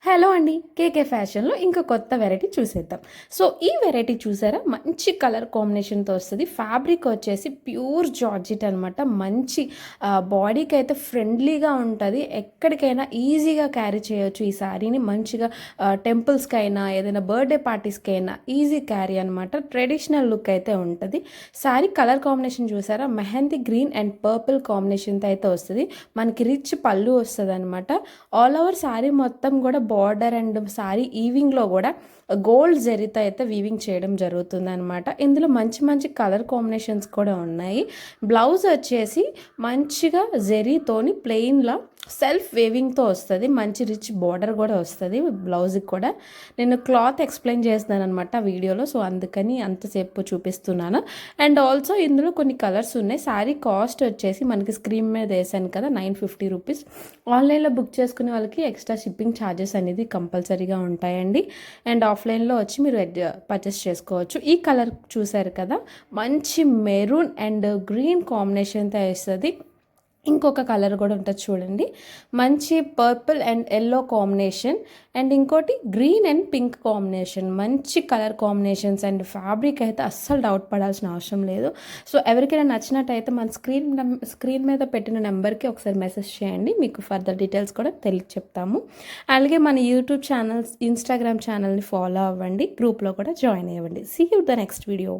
Hello అండి, కేకే ఫ్యాషన్లో ఇంకా కొత్త వెరైటీ చూసేద్దాం. సో ఈ వెరైటీ చూసారా, మంచి కలర్ కాంబినేషన్తో వస్తుంది. ఫ్యాబ్రిక్ వచ్చేసి ప్యూర్ జార్జెట్ అనమాట. మంచి బాడీకి అయితే ఫ్రెండ్లీగా ఉంటుంది. ఎక్కడికైనా ఈజీగా క్యారీ చేయొచ్చు ఈ శారీని. మంచిగా టెంపుల్స్కి అయినా ఏదైనా బర్త్డే పార్టీస్కి అయినా ఈజీ క్యారీ అనమాట. ట్రెడిషనల్ లుక్ అయితే ఉంటుంది. శారీ కలర్ కాంబినేషన్ చూసారా, మెహందీ గ్రీన్ అండ్ పర్పుల్ కాంబినేషన్తో అయితే వస్తుంది. మనకి రిచ్ పళ్ళు వస్తుంది అనమాట. ఆల్ ఓవర్ శారీ మొత్తం కూడా బార్డర్ అండ్ సారీ ఈవింగ్లో కూడా గోల్డ్ జరీతో అయితే వీవింగ్ చేయడం జరుగుతుంది అనమాట. ఇందులో మంచి మంచి కలర్ కాంబినేషన్స్ కూడా ఉన్నాయి. బ్లౌజ్ వచ్చేసి మంచిగా జరీతోని ప్లెయిన్లో సెల్ఫ్ వేవింగ్తో వస్తుంది. మంచి రిచ్ బార్డర్ కూడా వస్తుంది బ్లౌజ్కి కూడా. నేను క్లాత్ ఎక్స్ప్లెయిన్ చేస్తున్నాను అనమాట వీడియోలో, సో అందుకని అంతసేపు చూపిస్తున్నాను. అండ్ ఆల్సో ఇందులో కొన్ని కలర్స్ ఉన్నాయి. శారీ కాస్ట్ వచ్చేసి మనకి స్క్రీన్ మీద వేసాను కదా, 950 రూపీస్. ఆన్లైన్లో బుక్ చేసుకునే వాళ్ళకి ఎక్స్ట్రా షిప్పింగ్ ఛార్జెస్ అనేది కంపల్సరీగా ఉంటాయండి. అండ్ ఆఫ్లైన్లో వచ్చి మీరు పర్చేస్ చేసుకోవచ్చు. ఈ కలర్ చూసారు కదా, మంచి మెరూన్ అండ్ గ్రీన్ కాంబినేషన్తో వేస్తుంది. ఇంకొక కలర్ కూడా ఉంటుంది చూడండి, మంచి purple and yellow combination. And ఇంకోటి గ్రీన్ అండ్ పింక్ కాంబినేషన్. మంచి కలర్ కాంబినేషన్స్ అండ్ ఫ్యాబ్రిక్ అయితే అస్సలు డౌట్ పడాల్సిన అవసరం లేదు. సో ఎవరికైనా నచ్చినట్టయితే మన స్క్రీన్ మీద పెట్టిన నెంబర్కి ఒకసారి మెసేజ్ చేయండి, మీకు ఫర్దర్ డీటెయిల్స్ కూడా చెప్తాము. అలాగే మన యూట్యూబ్ ఛానల్స్, ఇన్స్టాగ్రామ్ ఛానల్ని ఫాలో అవ్వండి, గ్రూప్లో కూడా జాయిన్ అవ్వండి. See you the next video.